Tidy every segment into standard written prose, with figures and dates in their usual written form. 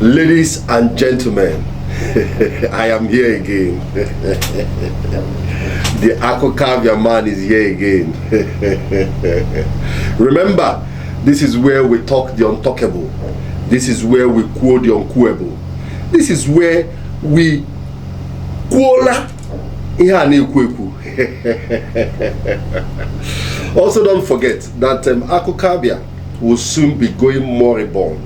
Ladies and gentlemen, I am here again. The Akokavia man is here again. Remember, this is where we talk the untalkable. This is where we quote the unquoteable. This is where we quola ihanekweku. Also, don't forget that Akokavia will soon be going moribund,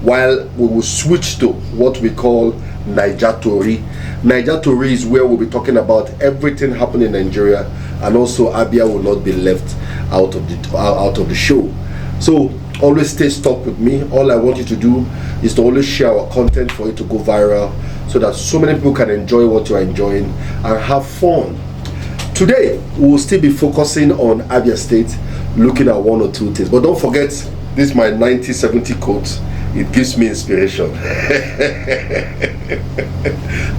while we will switch to what we call Naija Tori. Naija Tori is where we'll be talking about everything happening in Nigeria, and also Abia will not be left out of the show. So always stay stuck with me. All I want you to do is to always share our content for it to go viral, so that so many people can enjoy what you are enjoying and have fun. Today we will still be focusing on Abia State, looking at one or two things. But don't forget, this is my 1970 quote. It gives me inspiration.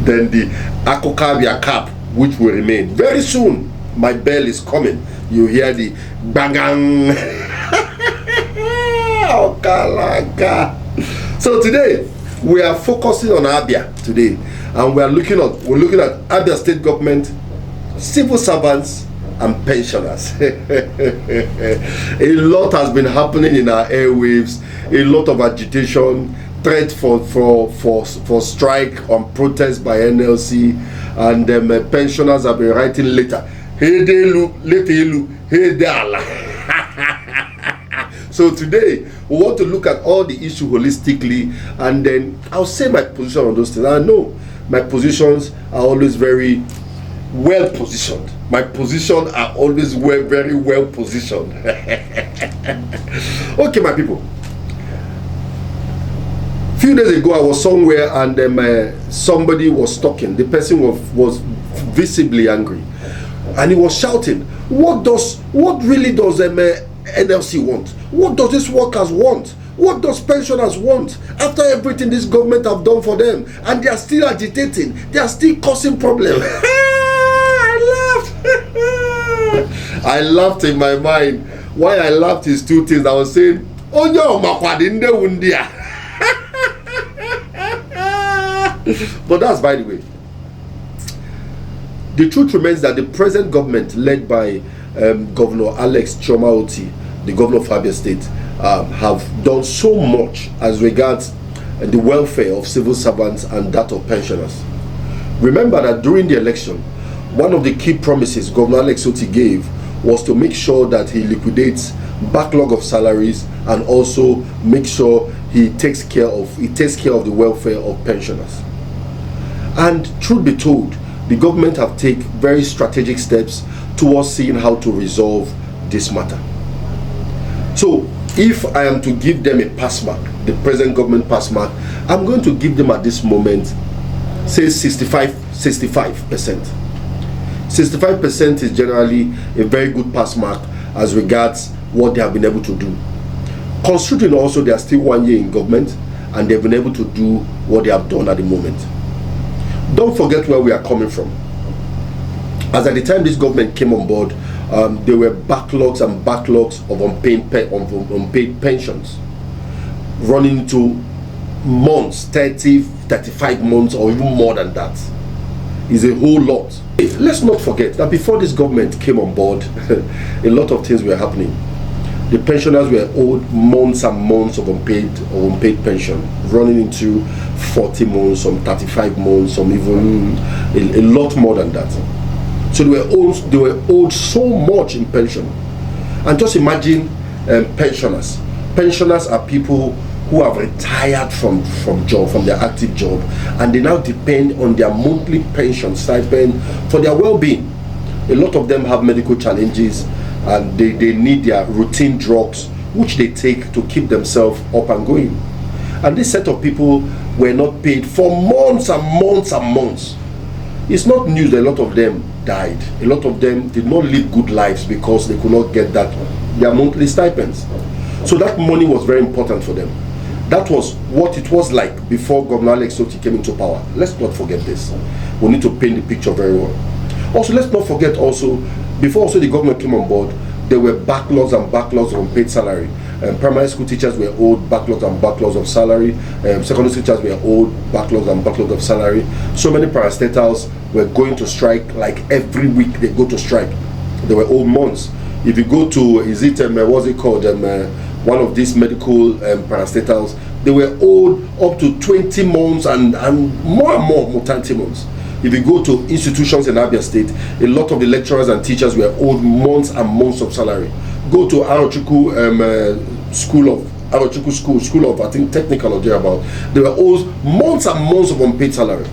Then the Akokavia cap, which will remain. Very soon, my bell is coming. You hear the bangang. So today, we are focusing on Abia today. And we're looking at Abia State government, civil servants, and pensioners. A lot has been happening in our airwaves. A lot of agitation, threat for strike on protest by NLC, and pensioners have been writing letter. Hey delu, hey dala. So today we want to look at all the issues holistically, and then I'll say my position on those things. I know my positions are always very well positioned. My positions are always very well positioned. Okay, my people. Few days ago, I was somewhere and somebody was talking. The person was visibly angry, and he was shouting, "What really does NLC want? What does these workers want? What does pensioners want? After everything this government have done for them, and they are still agitating, they are still causing problems." I laughed in my mind. Why I laughed is two things. I was saying, but that's by the way. The truth remains that the present government, led by Governor Alex Chioma-Oti, the governor of Abia State, have done so much as regards the welfare of civil servants and that of pensioners. Remember that during the election, one of the key promises Governor Alex Oti gave was to make sure that he liquidates backlog of salaries, and also make sure he takes care of the welfare of pensioners. And truth be told, the government have taken very strategic steps towards seeing how to resolve this matter. So if I am to give them a pass mark, the present government pass mark, I'm going to give them at this moment, say 65%. 65% is generally a very good pass mark as regards what they have been able to do. Considering also they are still 1 year in government, and they've been able to do what they have done at the moment. Don't forget where we are coming from. As at the time this government came on board, there were backlogs and backlogs of unpaid pensions, running into months, 30, 35 months, or even more than that. Is a whole lot. Let's not forget that before this government came on board, a lot of things were happening. The pensioners were owed months and months of unpaid pension, running into 40 months, some 35 months, some even a lot more than that. So they were owed so much in pension. And just imagine pensioners. Pensioners are people who have retired from their active job, and they now depend on their monthly pension stipend for their well-being. A lot of them have medical challenges, and they need their routine drugs, which they take to keep themselves up and going. And this set of people were not paid for months and months and months. It's not news that a lot of them died. A lot of them did not live good lives because they could not get their monthly stipends. So that money was very important for them. That was what it was like before Governor Alex Oti came into power. Let's not forget this. We need to paint the picture very well. Also, let's not forget also, before also the government came on board, there were backlogs and backlogs of unpaid salary. Primary school teachers were owed backlogs and backlogs of salary. Secondary school teachers were owed backlogs and backlogs of salary. So many parastatals were going to strike, like every week they go to strike. They were owed months. If you go to, what's it called, one of these medical parastatals, they were owed up to 20 months and more mortality months. If you go to institutions in Abia State, a lot of the lecturers and teachers were owed months and months of salary. Go to Arochukwu School of I think Technical or thereabout. They were owed months and months of unpaid salary.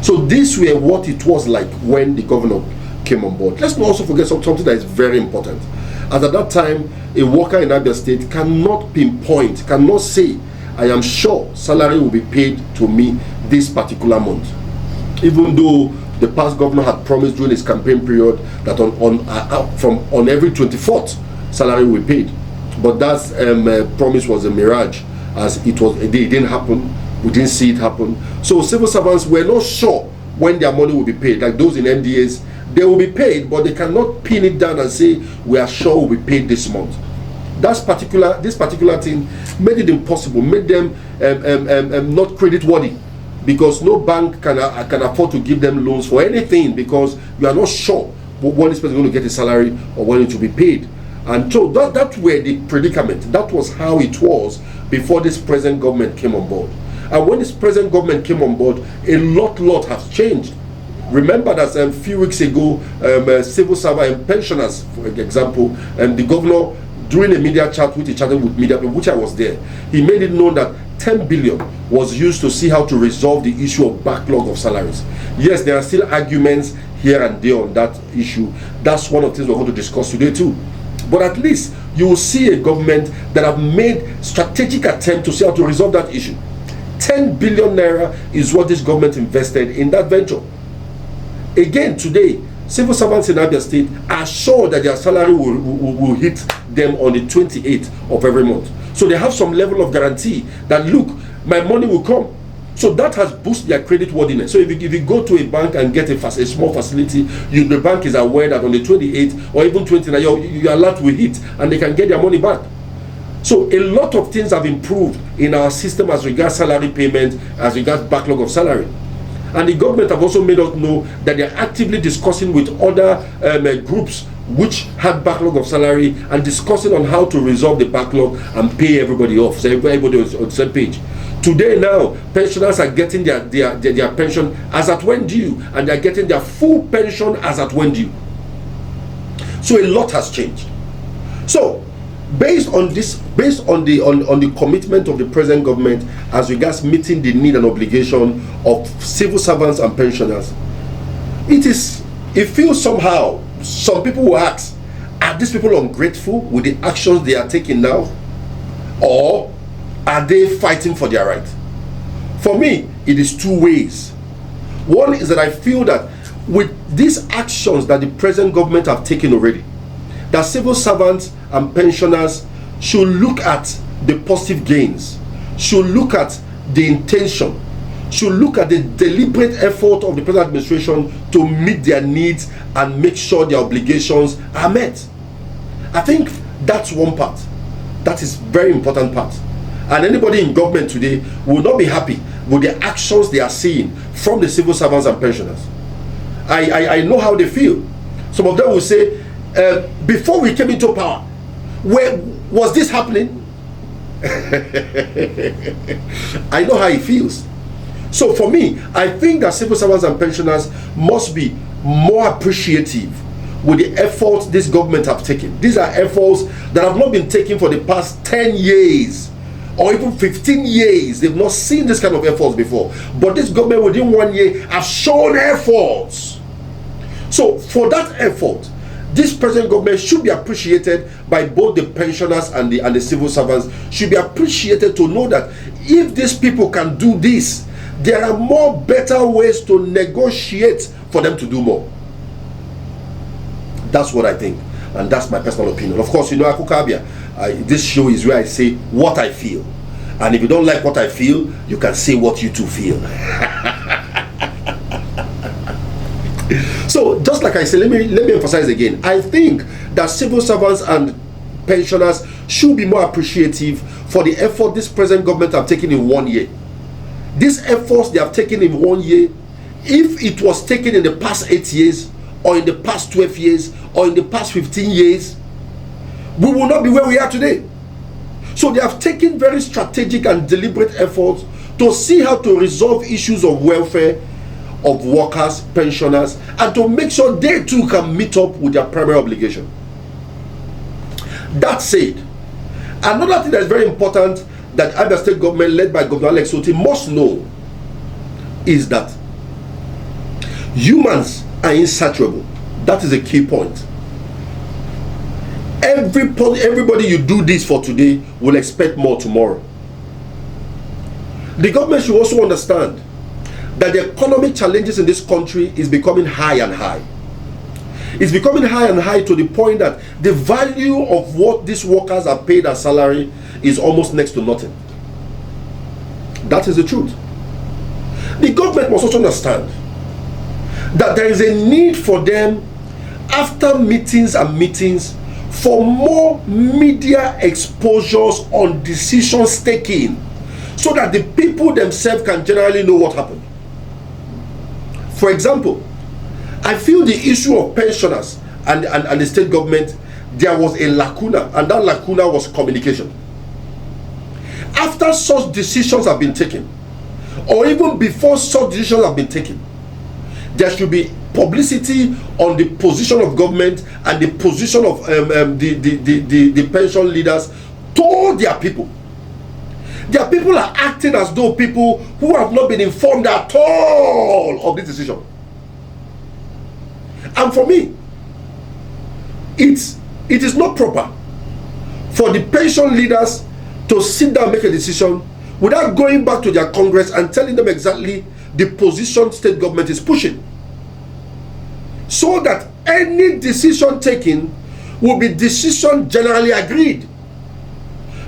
So this were what it was like when the governor came on board. Let's not also forget something that is very important. As at that time, a worker in Abia State cannot pinpoint, cannot say, I am sure salary will be paid to me this particular month. Even though the past governor had promised during his campaign period that on every 24th salary will be paid, but that promise was a mirage, as it didn't happen. We didn't see it happen. So civil servants were not sure when their money will be paid. Like those in MDAs, they will be paid, but they cannot pin it down and say we are sure we'll be paid this month. This particular thing made it impossible, made them not credit worthy, because no bank can afford to give them loans for anything, because you are not sure when this person is going to get a salary or when it will be paid. And so that were the predicament. That was how it was before this present government came on board. And when this present government came on board, a lot has changed. Remember that a few weeks ago, civil servant and pensioners, for example, the governor, during a media chat which he chatted with media people, which I was there, he made it known that 10 billion was used to see how to resolve the issue of backlog of salaries. Yes, there are still arguments here and there on that issue. That's one of the things we're going to discuss today too. But at least you will see a government that have made strategic attempt to see how to resolve that issue. 10 billion naira is what this government invested in that venture. Again, today, civil servants in Abia State are sure that their salary will hit them on the 28th of every month. So they have some level of guarantee that, look, my money will come. So that has boosted their credit worthiness. So if you go to a bank and get a small facility, the bank is aware that on the 28th or even 29th, your alert will hit and they can get their money back. So a lot of things have improved in our system as regards salary payment, as regards backlog of salary. And the government have also made us know that they are actively discussing with other groups which had backlog of salary and discussing on how to resolve the backlog and pay everybody off. So everybody was on the same page. Today now, pensioners are getting their pension as at when due, and they are getting their full pension as at when due. So a lot has changed. So based on the commitment of the present government as regards meeting the need and obligation of civil servants and pensioners, it feels somehow, some people will ask, are these people ungrateful with the actions they are taking now, or are they fighting for their right? For me, it is two ways. One is that I feel that with these actions that the present government have taken already, that civil servants and pensioners should look at the positive gains, should look at the intention, should look at the deliberate effort of the present administration to meet their needs and make sure their obligations are met. I think that's one part. That is very important part. And anybody in government today will not be happy with the actions they are seeing from the civil servants and pensioners. I know how they feel. Some of them will say, before we came into power, where was this happening? I know how it feels. So for me, I think that civil servants and pensioners must be more appreciative with the efforts this government have taken. These are efforts that have not been taken for the past 10 years or even 15 years. They've not seen this kind of efforts before. But this government within 1 year have shown efforts. So for that effort, this present government should be appreciated by both the pensioners and the civil servants, should be appreciated to know that if these people can do this, there are more better ways to negotiate for them to do more. That's what I think, and that's my personal opinion. Of course, Abia, this show is where I say what I feel, and if you don't like what I feel, you can say what you too feel. So just like I said, let me emphasize again. I think that civil servants and pensioners should be more appreciative for the effort this present government have taken in 1 year. These efforts they have taken in 1 year, if it was taken in the past 8 years, or in the past 12 years, or in the past 15 years, we will not be where we are today. So they have taken very strategic and deliberate efforts to see how to resolve issues of welfare of workers, pensioners, and to make sure they too can meet up with their primary obligation. That said, another thing that is very important that Abia State government led by Governor Alex Oti must know is that humans are insatiable. That is a key point. Everybody you do this for today will expect more tomorrow. The government should also understand that the economic challenges in this country is becoming high and high. It's becoming high and high to the point that the value of what these workers are paid as salary is almost next to nothing. That is the truth. The government must also understand that there is a need for them, after meetings and meetings, for more media exposures on decisions taken, so that the people themselves can generally know what happened. For example, I feel the issue of pensioners and the state government, there was a lacuna, and that lacuna was communication. After such decisions have been taken, or even before such decisions have been taken, there should be publicity on the position of government and the position of the pension leaders to their people. Their people are acting as though people who have not been informed at all of this decision. And for me, it is not proper for the pension leaders to sit down and make a decision without going back to their Congress and telling them exactly the position state government is pushing, so that any decision taken will be decision generally agreed.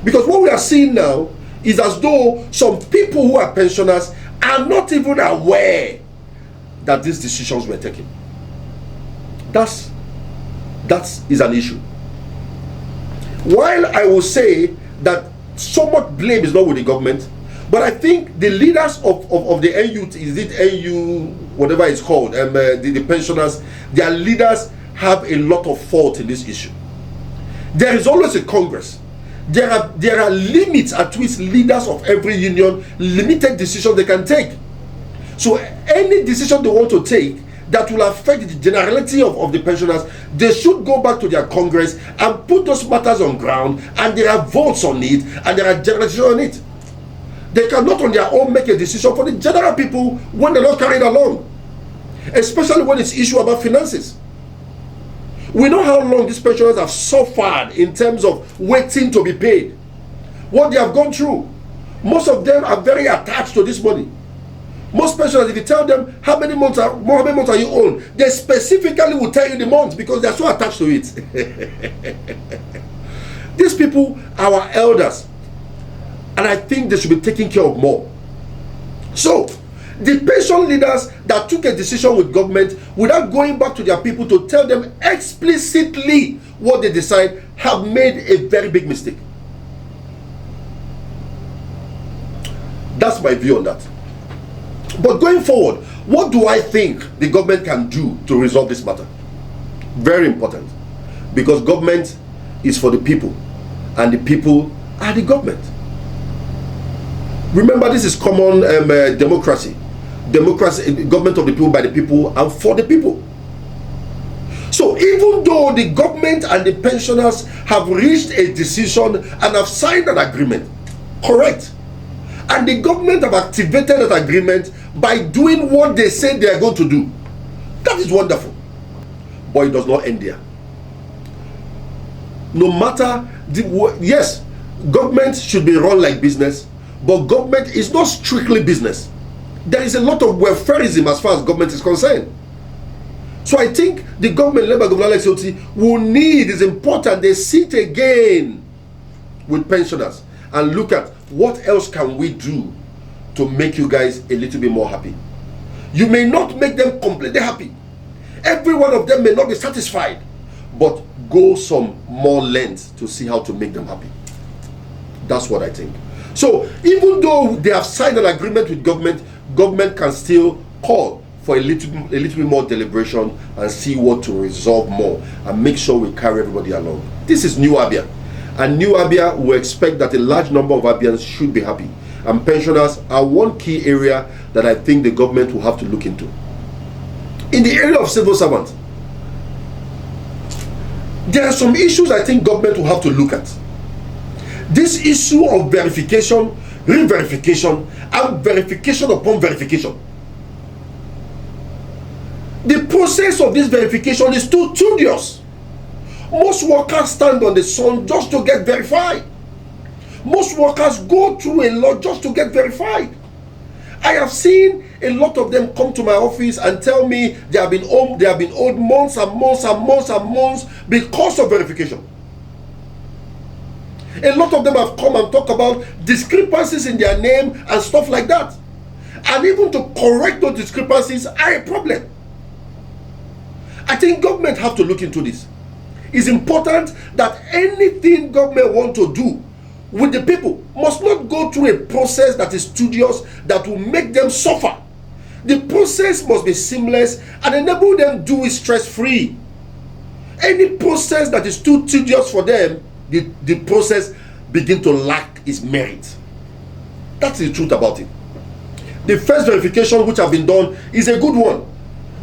Because what we are seeing now is as though some people who are pensioners are not even aware that these decisions were taken. That is an issue. While I will say that so much blame is not with the government, but I think the leaders of the NU, is it NU, whatever it's called, the pensioners, their leaders have a lot of fault in this issue. There is always a Congress. There are limits at which leaders of every union, limited decisions they can take. So any decision they want to take that will affect the generality of the pensioners, they should go back to their Congress and put those matters on ground, and there are votes on it, and there are generalities on it. They cannot on their own make a decision for the general people when they're not carried along, especially when it's issue about finances. We know how long these pensioners have suffered in terms of waiting to be paid, what they have gone through. Most of them are very attached to this money. Most pensioners, if you tell them how many months are you on, they specifically will tell you the months because they are so attached to it. These people are our elders, and I think they should be taken care of more. So the pension leaders that took a decision with government without going back to their people to tell them explicitly what they decide have made a very big mistake. That's my view on that. But going forward, what do I think the government can do to resolve this matter? Very important, because government is for the people and the people are the government. Remember, this is common democracy, government of the people, by the people, and for the people. So even though the government and the pensioners have reached a decision and have signed an agreement, correct, and the government have activated that agreement by doing what they say they are going to do, that is wonderful. But it does not end there. No matter yes, government should be run like business, but government is not strictly business. There is a lot of welfareism as far as government is concerned. So I think the government led by Governor Alex Oti is important. They sit again with pensioners and look at what else can we do to make you guys a little bit more happy. You may not make them completely happy. Every one of them may not be satisfied, but go some more length to see how to make them happy. That's what I think. So even though they have signed an agreement with government can still call for a little bit more deliberation and see what to resolve more and make sure we carry everybody along. This is New Abia, and New Abia will expect that a large number of Abians should be happy, and pensioners are one key area that I think the government will have to look into. In the area of civil servants, there are some issues I think government will have to look at. This issue of verification, re-verification, and verification upon verification. The process of this verification is too tedious. Most workers stand on the sun just to get verified. Most workers go through a lot just to get verified. I have seen a lot of them come to my office and tell me they have been owed months and months and months and months because of verification. A lot of them have come and talked about discrepancies in their name and stuff like that. And even to correct those discrepancies are a problem. I think government have to look into this. It's important that anything government want to do with the people must not go through a process that is tedious, that will make them suffer. The process must be seamless and enable them to do it stress-free. Any process that is too tedious for them, the process begin to lack its merit. That's the truth about it. The first verification which have been done is a good one,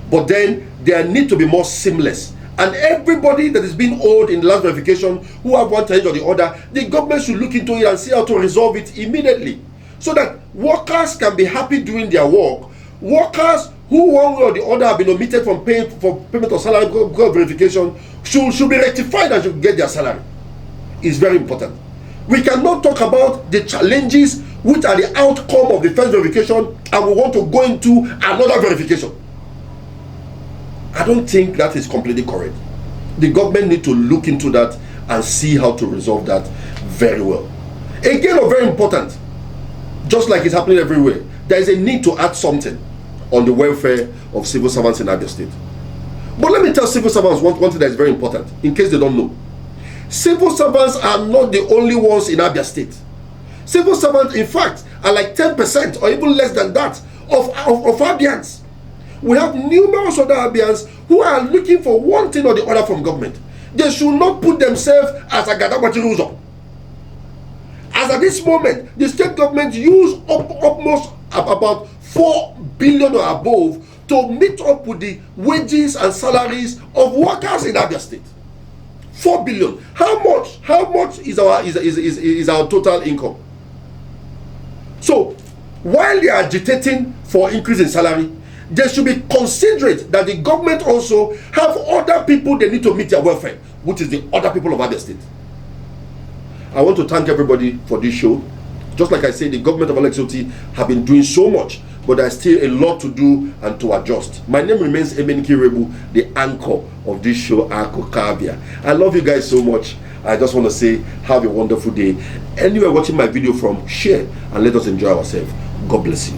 but then there need to be more seamless. And everybody that is being owed in the last verification, who have one challenge or the other, the government should look into it and see how to resolve it immediately, so that workers can be happy doing their work. Workers who one way or the other have been omitted from paying for payment of salary verification should be rectified and should get their salary. It's very important. We cannot talk about the challenges which are the outcome of the first verification and we want to go into another verification. I don't think that is completely correct. The government need to look into that and see how to resolve that very well. Again, very important, just like it's happening everywhere, there is a need to add something on the welfare of civil servants in Abia State. But let me tell civil servants one thing that is very important, in case they don't know. Civil servants are not the only ones in Abia State. Civil servants, in fact, are like 10% or even less than that of Abians. We have numerous other Abians who are looking for one thing or the other from government. They should not put themselves as a Gadabatiruzo. As at this moment, the state government use almost about 4 billion or above to meet up with the wages and salaries of workers in Abia State. 4 billion. How much is our total income? So while they are agitating for increase in salary, they should be considerate that the government also have other people they need to meet their welfare, which is the other people of Abia State. I want to thank everybody for this show. Just like I said, the government of Alexoti have been doing so much, but there's still a lot to do and to adjust. My name remains Emeniki Rebu, the anchor of this show, Abia. I love you guys so much. I just want to say, have a wonderful day. Anywhere watching my video from, share and let us enjoy ourselves. God bless you.